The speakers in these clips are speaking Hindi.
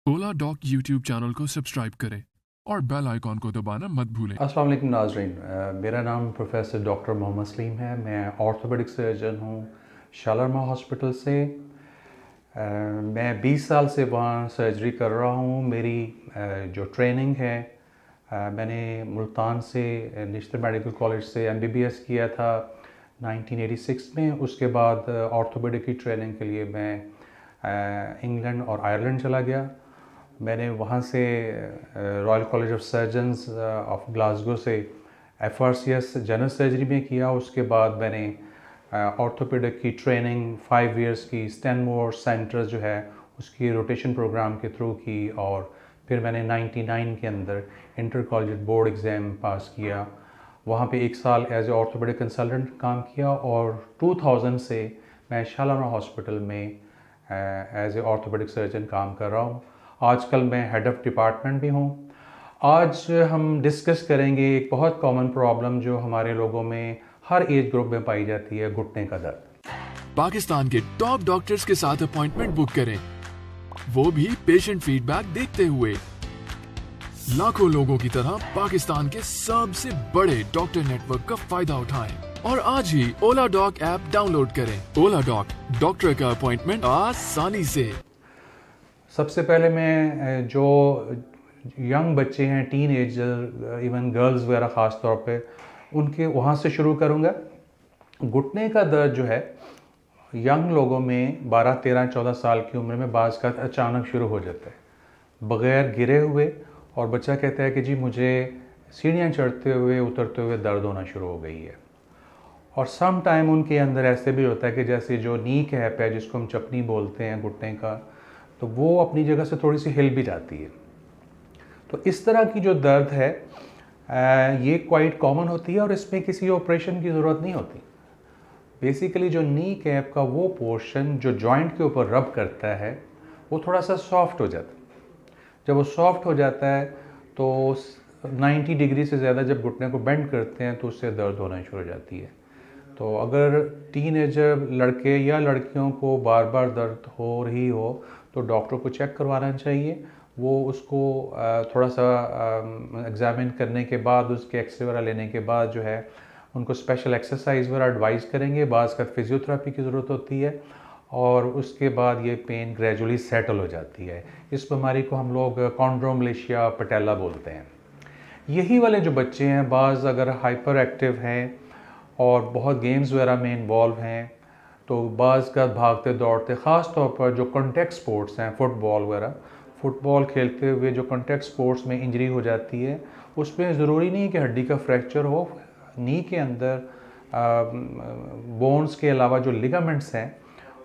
ओला डॉक यूट्यूब चैनल को सब्सक्राइब करें और बेल आइकॉन को दबाना मत भूलें। अस्सलाम वालेकुम नाज़रीन, मेरा नाम प्रोफेसर डॉक्टर मोहम्मद सलीम है। मैं ऑर्थोपेडिक सर्जन हूँ शालामा हॉस्पिटल से। मैं 20 साल से वहाँ सर्जरी कर रहा हूँ। मेरी जो ट्रेनिंग है, मैंने मुल्तान से नेशनल मेडिकल कॉलेज से MBBS किया था 1986 में। उसके बाद ऑर्थोपेडिक की ट्रेनिंग के लिए मैं इंग्लैंड और आयरलैंड चला गया। मैंने वहाँ से royal college of surgeons of Glasgow से FRCS जनरल सर्जरी में किया। उसके बाद मैंने ऑर्थोपेडिक की ट्रेनिंग 5 इयर्स की स्टैनमोर सेंटर जो है उसकी रोटेशन प्रोग्राम के थ्रू की, और फिर मैंने 99 के अंदर inter college board exam pass किया। वहाँ पे 1 साल एज ए ऑर्थोपेडिक कंसल्टेंट काम किया, और 2000 से मैं शालामा हॉस्पिटल में एज ए ऑर्थोपेडिक सर्जन काम कर रहा हूँ। आजकल मैं हेड ऑफ़ डिपार्टमेंट भी हूँ। आज हम डिस्कस करेंगे एक बहुत कॉमन प्रॉब्लम जो हमारे लोगों में हर एज ग्रुप में पाई जाती है, घुटने का दर्द। पाकिस्तान के टॉप डॉक्टर्स के साथ अपॉइंटमेंट बुक करें, वो भी पेशेंट फीडबैक देखते हुए। लाखों लोगों की तरह पाकिस्तान के सबसे बड़े डॉक्टर नेटवर्क का फायदा उठाएं और आज ही ओला डॉक ऐप डाउनलोड करें। ओला डॉक, डॉक्टर का अपॉइंटमेंट आसानी से। सबसे पहले मैं जो यंग बच्चे हैं, टीन एजर, इवन गर्ल्स वगैरह ख़ास तौर पे, उनके वहाँ से शुरू करूँगा। घुटने का दर्द जो है यंग लोगों में 12, 13, 14 साल की उम्र में बाज़ का अचानक शुरू हो जाता है बग़ैर गिरे हुए, और बच्चा कहता है कि जी मुझे सीढ़ियाँ चढ़ते हुए उतरते हुए दर्द होना शुरू हो गई है। और सम टाइम उनके अंदर ऐसे भी होता है कि जैसे जो नी कैप है, जिसको हम चपनी बोलते हैं घुटने का, तो वो अपनी जगह से थोड़ी सी हिल भी जाती है। तो इस तरह की जो दर्द है ये क्वाइट कॉमन होती है, और इसमें किसी ऑपरेशन की ज़रूरत नहीं होती। बेसिकली जो नी कैप का वो पोर्शन जो जॉइंट के ऊपर रब करता है वो थोड़ा सा सॉफ्ट हो जाता है। जब वो सॉफ्ट हो जाता है तो 90 डिग्री से ज़्यादा जब घुटने को बेंड करते हैं तो उससे दर्द होना शुरू हो जाती है। तो अगर टीनेजर लड़के या लड़कियों को बार बार दर्द हो रही हो तो डॉक्टर को चेक करवाना चाहिए। वो उसको थोड़ा सा एग्ज़ामिन करने के बाद, उसके एक्सरे वगैरह लेने के बाद जो है उनको स्पेशल एक्सरसाइज वगैरह एडवाइस करेंगे। बाज़ का फिज़ियोथेरेपी की ज़रूरत होती है, और उसके बाद ये पेन ग्रेजुअली सेटल हो जाती है। इस बीमारी को हम लोग कॉन्ड्रोमलेशिया पटेला बोलते हैं। यही वाले जो बच्चे हैं, बाज़ अगर हाइपर एक्टिव हैं और बहुत गेम्स वगैरह में इन्वॉल्व हैं, तो बाज़ का भागते दौड़ते, ख़ास तौर पर जो कॉन्टेक्ट स्पोर्ट्स हैं, फुटबॉल वगैरह, फुटबॉल खेलते हुए जो कॉन्टेक्ट स्पोर्ट्स में इंजरी हो जाती है, उसमें ज़रूरी नहीं कि हड्डी का फ्रैक्चर हो। नी के अंदर बोन्स के अलावा जो लिगामेंट्स हैं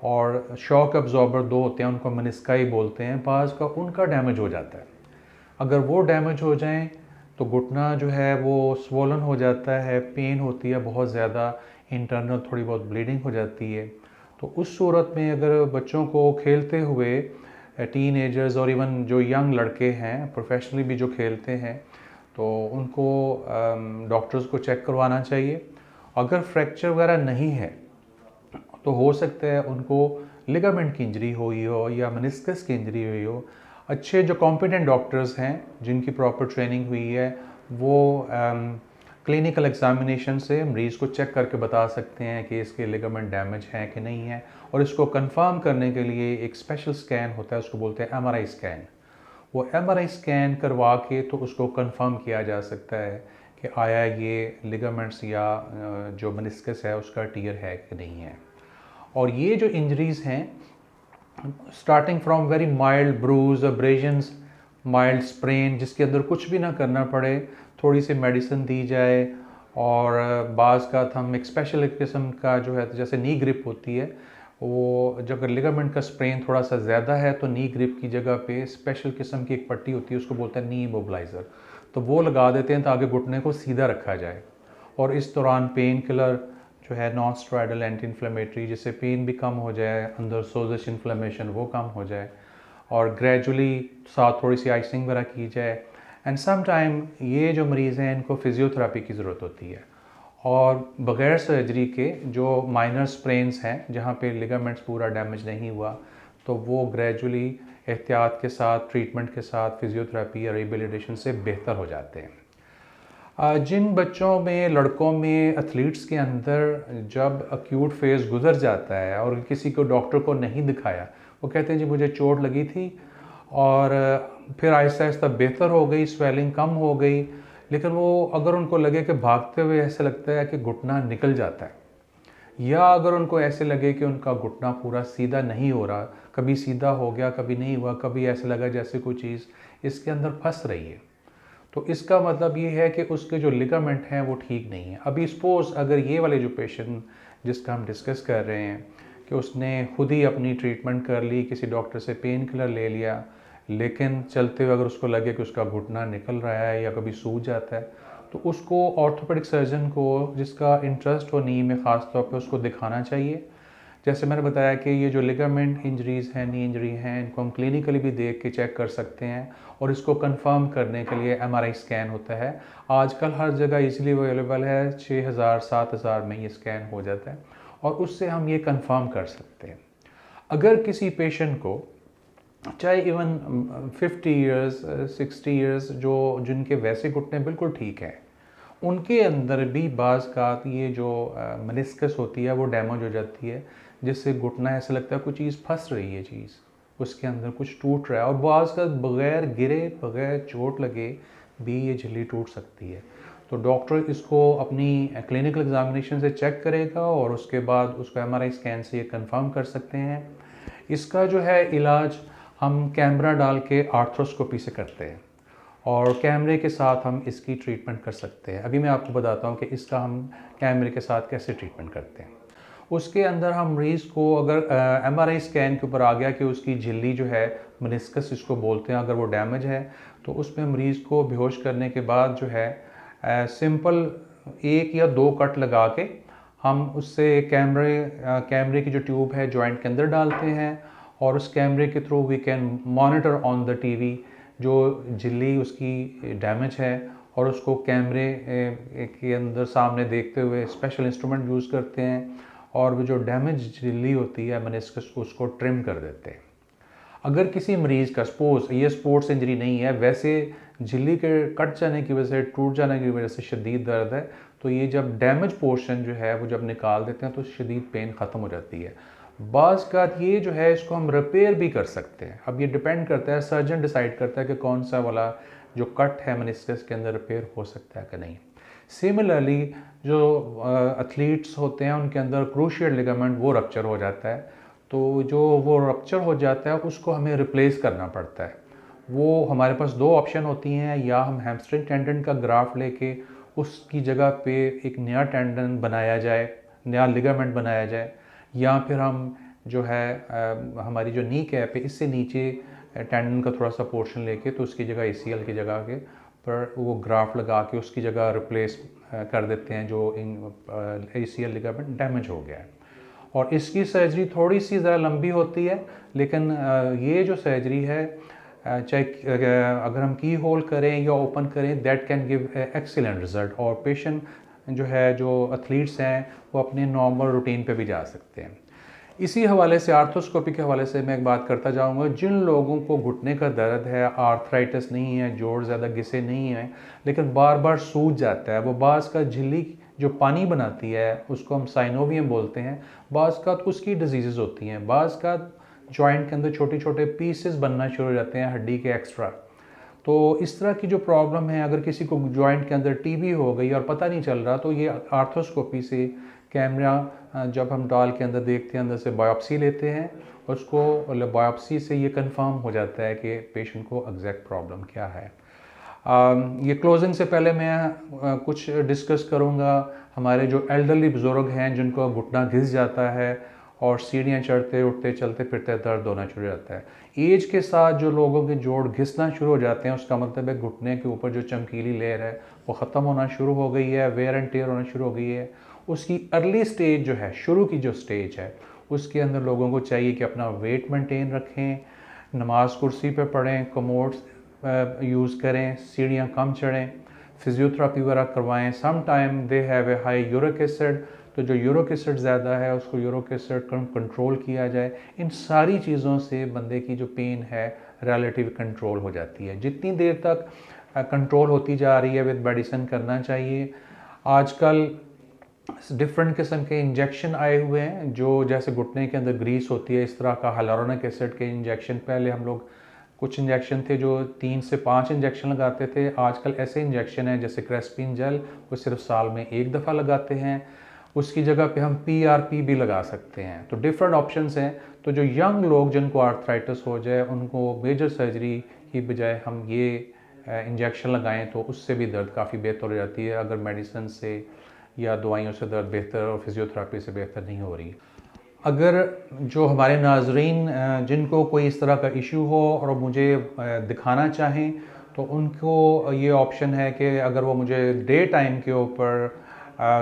और शॉक अब्जॉर्बर दो होते हैं, उनको मेनिस्काई बोलते हैं, बाज़ का उनका डैमेज हो जाता है। अगर वो डैमेज हो जाएं तो घुटना जो है वो स्वोलन हो जाता है, पेन होती है बहुत ज़्यादा, इंटरनल थोड़ी बहुत ब्लीडिंग हो जाती है। तो उस सूरत में अगर बच्चों को खेलते हुए, टीन एजर्स और इवन जो यंग लड़के हैं प्रोफेशनली भी जो खेलते हैं, तो उनको डॉक्टर्स को चेक करवाना चाहिए। अगर फ्रैक्चर वगैरह नहीं है तो हो सकता है उनको लिगामेंट की इंजरी हुई हो या मेनिस्कस की इंजरी हुई हो। अच्छे जो कॉम्पिटेंट डॉक्टर्स हैं जिनकी प्रॉपर ट्रेनिंग हुई है, वो क्लिनिकल एग्जामिनेशन से मरीज़ को चेक करके बता सकते हैं कि इसके लिगामेंट डैमेज हैं कि नहीं है। और इसको कंफर्म करने के लिए एक स्पेशल स्कैन होता है, उसको बोलते हैं MRI स्कैन। वो MRI स्कैन करवा के तो उसको कंफर्म किया जा सकता है कि आया ये लिगामेंट्स या जो मेनिस्कस है उसका टियर है कि नहीं है। और ये जो इंजरीज़ हैं, starting from very mild bruise, abrasions, mild sprain, जिसके अंदर कुछ भी ना करना पड़े, थोड़ी सी मेडिसिन दी जाए, और बाज़ का हम एक स्पेशल किस्म का जो है, जैसे नी ग्रिप होती है, वो जब लिगामेंट का स्प्रेन थोड़ा सा ज़्यादा है तो नी ग्रिप की जगह पे स्पेशल किस्म की एक पट्टी होती है, उसको बोलते हैं नी इमोबिलाइज़र, तो वो लगा देते हैं ताकि घुटने को सीधा रखा जाए। और इस दौरान पेन किलर जो है, नॉन स्टेरॉयडल एंटी इन्फ्लेमेटरी, जिससे पेन भी कम हो जाए, अंदर सोजिश इन्फ्लेमेशन वो कम हो जाए, और ग्रेजुअली साथ थोड़ी सी आइसिंग वगैरह की जाए। एंड सम टाइम ये जो मरीज़ हैं इनको फिज़ियोथेरेपी की ज़रूरत होती है, और बग़ैर सर्जरी के जो माइनर स्प्रेन्स हैं जहाँ पे लिगामेंट्स पूरा डैमेज नहीं हुआ, तो वो ग्रेजुअली एहतियात के साथ, ट्रीटमेंट के साथ, फिजियोथेरेपी या रिहेबिलिटेशन से बेहतर हो जाते हैं। जिन बच्चों में, लड़कों में, एथलीट्स के अंदर जब एक्यूट फेज़ गुजर जाता है और किसी को, डॉक्टर को नहीं दिखाया, वो कहते हैं जी मुझे चोट लगी थी और फिर आहिस्ता आहिस्ता बेहतर हो गई, स्वेलिंग कम हो गई, लेकिन वो अगर उनको लगे कि भागते हुए ऐसे लगता है कि घुटना निकल जाता है, या अगर उनको ऐसे लगे कि उनका घुटना पूरा सीधा नहीं हो रहा, कभी सीधा हो गया, कभी नहीं हुआ, कभी ऐसे लगा जैसे कोई चीज़ इसके अंदर फंस रही है, तो इसका मतलब ये है कि उसके जो लिगामेंट हैं वो ठीक नहीं है। अभी सपोज़ अगर ये वाले जो पेशेंट जिसका हम डिस्कस कर रहे हैं कि उसने खुद ही अपनी ट्रीटमेंट कर ली, किसी डॉक्टर से पेन किलर ले लिया, लेकिन चलते हुए अगर उसको लगे कि उसका घुटना निकल रहा है या कभी सूज जाता है, तो उसको ऑर्थोपेडिक सर्जन को, जिसका इंटरेस्ट हो नी में ख़ास तौर पे, उसको दिखाना चाहिए। जैसे मैंने बताया कि ये जो लिगामेंट इंजरीज़ हैं, नी इंजरी हैं, इनको हम क्लिनिकली भी देख के चेक कर सकते हैं और इसको कंफर्म करने के लिए एमआरआई स्कैन होता है। आजकल हर जगह इजीली अवेलेबल है, 6000 7000 में ये स्कैन हो जाता है और उससे हम ये कंफर्म कर सकते हैं। अगर किसी पेशेंट को, चाहे इवन 50 ईयर्स 60 ईयर्स, जिनके वैसे घुटने बिल्कुल ठीक हैं, उनके अंदर भी बाज़ का ये जो मेनिस्कस होती है वो डैमेज हो जाती है, जिससे घुटना ऐसा लगता है कोई चीज़ फंस रही है, चीज़ उसके अंदर कुछ टूट रहा है, और बाज़ का बग़ैर गिरे, बग़ैर चोट लगे भी ये झिल्ली टूट सकती है। तो डॉक्टर इसको अपनी क्लिनिकल एग्जामिनेशन से चेक करेगा और उसके बाद उसको एमआरआई स्कैन से ये कंफर्म कर सकते हैं। इसका जो है इलाज हम कैमरा डाल के आर्थ्रोस्कोपी से करते हैं और कैमरे के साथ हम इसकी ट्रीटमेंट कर सकते हैं। अभी मैं आपको बताता हूँ कि इसका हम कैमरे के साथ कैसे ट्रीटमेंट करते हैं। उसके अंदर हम मरीज़ को, अगर एमआरआई स्कैन के ऊपर आ गया कि उसकी झिल्ली जो है, मेनिस्कस इसको बोलते हैं, अगर वो डैमेज है, तो उसमें मरीज़ को बेहोश करने के बाद जो है सिंपल 1 या 2 कट लगा के हम उससे कैमरे की जो ट्यूब है जॉइंट के अंदर डालते हैं और उस कैमरे के through we can monitor on the TV जो झिल्ली उसकी डैमेज है, और उसको कैमरे के अंदर सामने देखते हुए स्पेशल इंस्ट्रूमेंट यूज़ करते हैं और वो जो डैमेज झिल्ली होती है मेनिस्कस को, उसको ट्रिम कर देते हैं। अगर किसी मरीज़ का, सपोज़ ये स्पोर्ट्स इंजरी नहीं है, वैसे झिल्ली के कट जाने की वजह से, टूट जाने की वजह से शदीद दर्द है, तो ये जब डैमेज पोर्शन जो है वो जब निकाल देते हैं तो शदीद पेन ख़त्म हो जाती है। बाज़ का ये जो है इसको हम रिपेयर भी कर सकते हैं। अब ये डिपेंड करता है, सर्जन डिसाइड करता है कि कौन सा वाला जो कट है मेनिस्कस के अंदर रिपेयर हो सकता है कि नहीं। सिमिलरली जो एथलीट्स होते हैं उनके अंदर क्रूशियल लिगामेंट वो रप्चर हो जाता है, तो जो वो रप्चर हो जाता है उसको हमें रिप्लेस करना पड़ता है। वो हमारे पास 2 ऑप्शन होती हैं, या हम हैमस्ट्रिंग टेंडन का ग्राफ्ट लेके उसकी जगह पे एक नया टेंडन बनाया जाए, नया लिगामेंट बनाया जाए, या फिर हम जो है हमारी जो नी कैप है इससे नीचे टेंडन का थोड़ा सा पोर्शन लेके तो उसकी जगह ACL की जगह के पर वो ग्राफ्ट लगा के उसकी जगह रिप्लेस कर देते हैं जो ACL लिगामेंट डैमेज हो गया है। और इसकी सर्जरी थोड़ी सी ज़रा लंबी होती है, लेकिन ये जो सर्जरी है, चाहे अगर हम की होल करें या ओपन करें, that can give excellent result, और पेशेंट जो है, जो एथलीट्स हैं, वो अपने नॉर्मल रूटीन पे भी जा सकते हैं। इसी हवाले से, आर्थ्रोस्कोपी के हवाले से मैं एक बात करता जाऊंगा। जिन लोगों को घुटने का दर्द है, आर्थराइटिस नहीं है, जोड़ ज़्यादा घिसे नहीं है, लेकिन बार बार सूज जाता है, वो बाज़ का झिल्ली जो पानी बनाती है उसको हम साइनोवियम बोलते हैं, बाज़ का उसकी डिजीज़ होती हैं, बाज़ का जॉइंट के अंदर छोटे छोटे पीसेस बनना शुरू हो जाते हैं हड्डी के एक्स्ट्रा। तो इस तरह की जो प्रॉब्लम है, अगर किसी को जॉइंट के अंदर TB हो गई और पता नहीं चल रहा, तो ये आर्थ्रोस्कोपी से कैमरा जब हम डाल के अंदर देखते हैं, अंदर से बायोप्सी लेते हैं, उसको बायोप्सी से ये कंफर्म हो जाता है कि पेशेंट को एग्जैक्ट प्रॉब्लम क्या है। ये क्लोजिंग से पहले मैं कुछ डिस्कस करूँगा। हमारे जो एल्डरली बुज़ुर्ग हैं जिनको घुटना घिस जाता है और सीढ़ियाँ चढ़ते उठते चलते फिरते दर्द होना शुरू हो जाता है, एज के साथ जो लोगों के जोड़ घिसना शुरू हो जाते हैं, उसका मतलब है घुटने के ऊपर जो चमकीली लेयर है वो ख़त्म होना शुरू हो गई है, वेयर एंड टेयर होना शुरू हो गई है। उसकी अर्ली स्टेज जो है, शुरू की जो स्टेज है, उसके अंदर लोगों को चाहिए कि अपना वेट मेंटेन रखें, नमाज कुर्सी पे पढ़ें, कमोड्स यूज़ करें, सीढ़ियाँ कम चढ़ें, फिजियोथेरेपी वगैरह करवाएं। Some time they have a high uric acid, तो जो यूरिक एसिड ज़्यादा है उसको यूरिक एसिड कंट्रोल किया जाए। इन सारी चीज़ों से बंदे की जो पेन है रिलेटिव कंट्रोल हो जाती है। जितनी देर तक कंट्रोल होती जा रही है विद मेडिसिन करना चाहिए। आजकल डिफरेंट किस्म के इंजेक्शन आए हुए हैं, जो जैसे घुटने के अंदर ग्रीस होती है, इस तरह का हाइलुरोनिक एसिड के इंजेक्शन। पहले हम लोग कुछ इंजेक्शन थे जो 3 से 5 इंजेक्शन लगाते थे, आजकल ऐसे इंजेक्शन हैं जैसे क्रेस्पिन जेल, वो सिर्फ साल में 1 दफ़ा लगाते हैं। उसकी जगह पे हम PRP भी लगा सकते हैं। तो डिफरेंट ऑप्शंस हैं। तो जो यंग लोग जिनको आर्थराइटिस हो जाए, उनको मेजर सर्जरी की बजाय हम ये इंजेक्शन लगाएं तो उससे भी दर्द काफ़ी बेहतर हो जाती है, अगर मेडिसिन से या दवाइयों से दर्द बेहतर और फिजियोथेरेपी से बेहतर नहीं हो रही। अगर जो हमारे नाजरीन जिनको कोई इस तरह का इशू हो और मुझे दिखाना चाहें, तो उनको ये ऑप्शन है कि अगर वो मुझे डे टाइम के ऊपर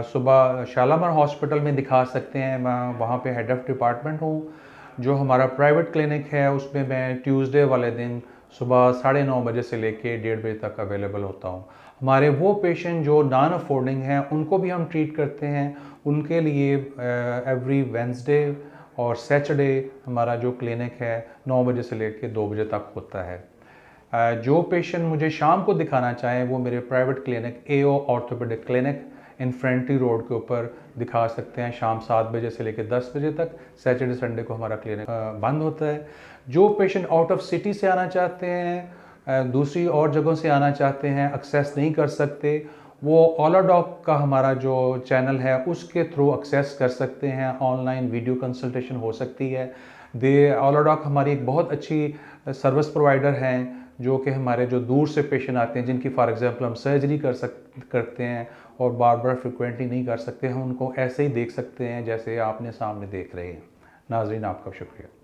सुबह शालामार हॉस्पिटल में दिखा सकते हैं। मैं वहाँ पे हेड ऑफ़ डिपार्टमेंट हूँ। जो हमारा प्राइवेट क्लिनिक है उसमें मैं ट्यूसडे वाले दिन सुबह 9:30 बजे से लेके 1:30 बजे तक अवेलेबल होता हूँ। हमारे वो पेशेंट जो नॉन अफोर्डिंग हैं उनको भी हम ट्रीट करते हैं। उनके लिए एवरी वेंसडे और सैटरडे हमारा जो क्लिनिक है 9 बजे से लेके 2 बजे तक होता है। जो पेशेंट मुझे शाम को दिखाना चाहें वो मेरे private clinic AO orthopaedic clinic infantry road के ऊपर दिखा सकते हैं, शाम 7 बजे से लेकर 10 बजे तक। सैटरडे संडे को हमारा क्लिनिक बंद होता है। जो पेशेंट आउट ऑफ सिटी से आना चाहते हैं, दूसरी और जगहों से आना चाहते हैं, एक्सेस नहीं कर सकते, वो ओलाडॉक का हमारा जो चैनल है उसके थ्रू एक्सेस कर सकते हैं। ऑनलाइन वीडियो कंसल्टेशन हो सकती है। ओलाडॉक हमारी एक बहुत अच्छी सर्विस प्रोवाइडर हैं, जो कि हमारे जो दूर से पेशेंट आते हैं, जिनकी फॉर एग्जांपल हम सर्जरी करते हैं और बार बार फ्रिक्वेंटली नहीं कर सकते, हम उनको ऐसे ही देख सकते हैं जैसे आपने सामने देख रहे हैं। नाजरीन, आपका शुक्रिया।